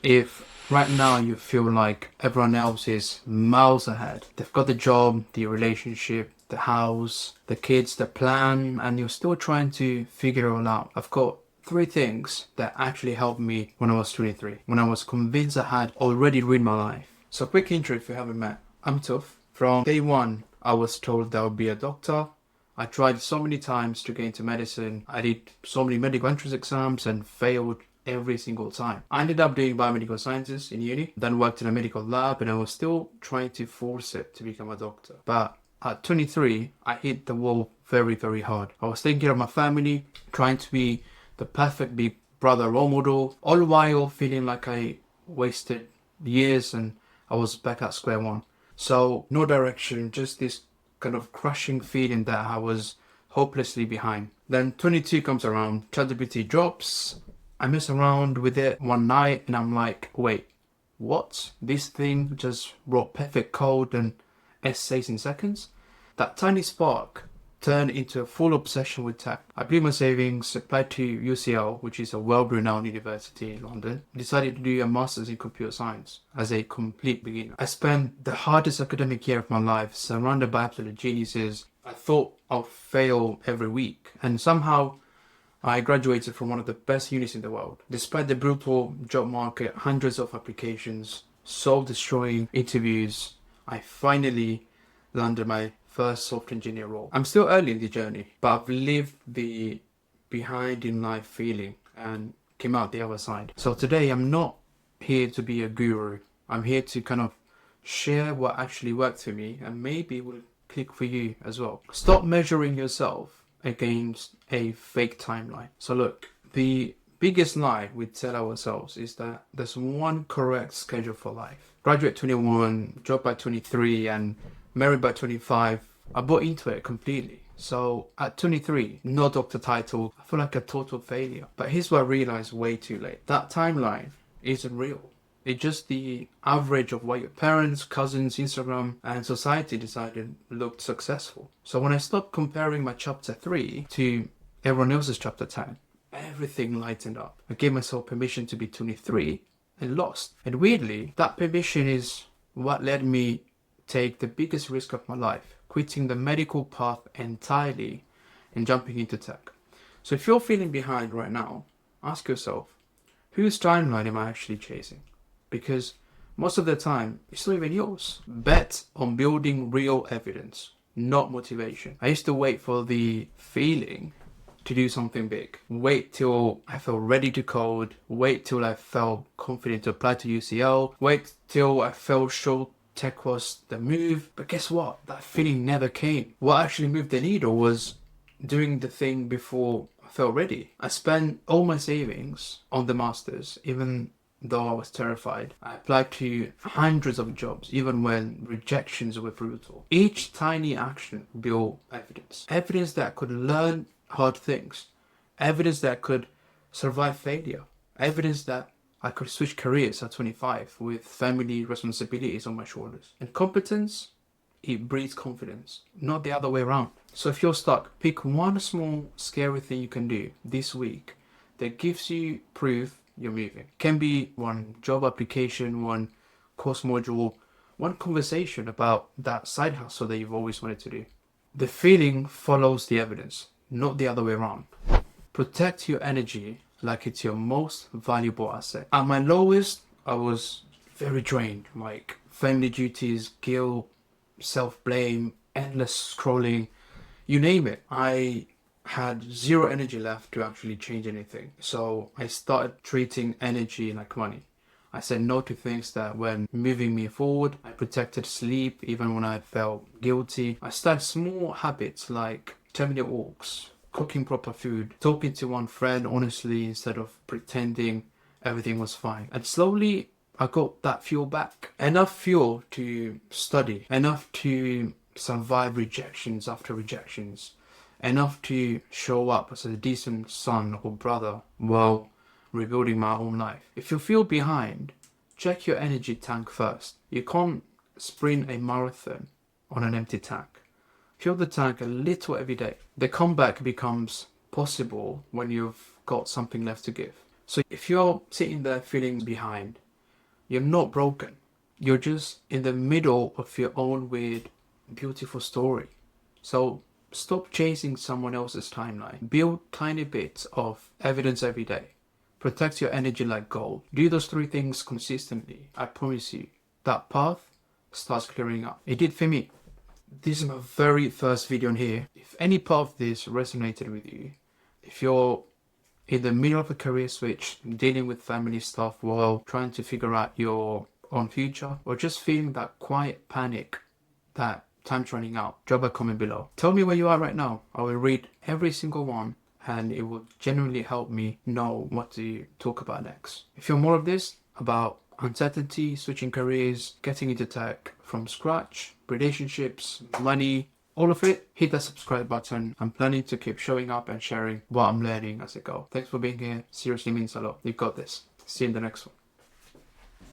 If right now you feel like everyone else is miles ahead, they've got the job, the relationship, the house, the kids, the plan, and you're still trying to figure it all out, I've got three things that actually helped me when I was 23, when I was convinced I had already ruined my life. So, quick intro if you haven't met. I'm Tough. From day one, I was told that I would be a doctor. I tried so many times to get into medicine. I did so many medical entrance exams and failed every single time. I ended up doing biomedical sciences in uni, then worked in a medical lab, and I was still trying to force it to become a doctor. But at 23, I hit the wall very, very hard. I was taking care of my family, trying to be the perfect big brother role model, all while feeling like I wasted years and I was back at square one. So, no direction, just this kind of crushing feeling that I was hopelessly behind. Then 22 comes around, ChatGPT drops. I mess around with it one night and I'm like, wait, what? This thing just wrote perfect code and essays in seconds? That tiny spark turned into a full obsession with tech. I blew my savings, applied to UCL, which is a well-renowned university in London, decided to do a master's in computer science as a complete beginner. I spent the hardest academic year of my life surrounded by absolute geniuses. I thought I'll fail every week, and somehow I graduated from one of the best unis in the world. Despite the brutal job market, hundreds of applications, soul-destroying interviews, I finally landed my first software engineer role. I'm still early in the journey, but I've lived the behind in life feeling and came out the other side. So today I'm not here to be a guru. I'm here to kind of share what actually worked for me and maybe will click for you as well. Stop measuring yourself against a fake timeline. So look, the biggest lie we tell ourselves is that there's one correct schedule for life. Graduate 21, job by 23, and married by 25. I bought into it completely. So at 23, no doctor title, I feel like a total failure. But here's what I realized way too late. That timeline isn't real. It's just the average of what your parents, cousins, Instagram, and society decided looked successful. So when I stopped comparing my chapter 3 to everyone else's chapter 10, everything lightened up. I gave myself permission to be 23 and lost. And weirdly, that permission is what led me take the biggest risk of my life, quitting the medical path entirely and jumping into tech. So if you're feeling behind right now, ask yourself, whose timeline am I actually chasing? Because most of the time, it's not even yours. Bet on building real evidence, not motivation. I used to wait for the feeling to do something big. Wait till I felt ready to code. Wait till I felt confident to apply to UCL. Wait till I felt sure tech was the move. But guess what? That feeling never came. What actually moved the needle was doing the thing before I felt ready. I spent all my savings on the masters, even though I was terrified. I applied to hundreds of jobs, even when rejections were brutal. Each tiny action built evidence. Evidence that I could learn hard things. Evidence that I could survive failure. Evidence that I could switch careers at 25 with family responsibilities on my shoulders. And competence, it breeds confidence, not the other way around. So if you're stuck, pick one small scary thing you can do this week that gives you proof you're moving. Can be one job application, one course module, one conversation about that side hustle that you've always wanted to do. The feeling follows the evidence, not the other way around. Protect your energy like it's your most valuable asset. At my lowest, I was very drained, like family duties, guilt, self-blame, endless scrolling, you name it. I had zero energy left to actually change anything. So I started treating energy like money. I said no to things that weren't moving me forward. I protected sleep even when I felt guilty. I started small habits like 10-minute walks, cooking proper food, talking to one friend honestly instead of pretending everything was fine. And slowly I got that fuel back. Enough fuel to study, enough to survive rejections after rejections, enough to show up as a decent son or brother while rebuilding my own life. If you feel behind, check your energy tank first. You can't sprint a marathon on an empty tank. Fill the tank a little every day. The comeback becomes possible when you've got something left to give. So if you're sitting there feeling behind, You're not broken. You're just in the middle of your own weird, beautiful story. So stop chasing someone else's timeline. Build tiny bits of evidence every day. Protect your energy like gold. Do those 3 things consistently. I promise you, that path starts clearing up. It did for me. This is my very first video on here. If any part of this resonated with you, if you're in the middle of a career switch, dealing with family stuff while trying to figure out your own future, or just feeling that quiet panic that time's running out, drop a comment below. Tell me where you are right now. I will read every single one and it will genuinely help me know what to talk about next. If you're more of this, about uncertainty, switching careers, getting into tech from scratch, relationships, money, all of it, hit that subscribe button. I'm planning to keep showing up and sharing what I'm learning as I go. Thanks for being here. Seriously means a lot. You've got this. See you in the next one.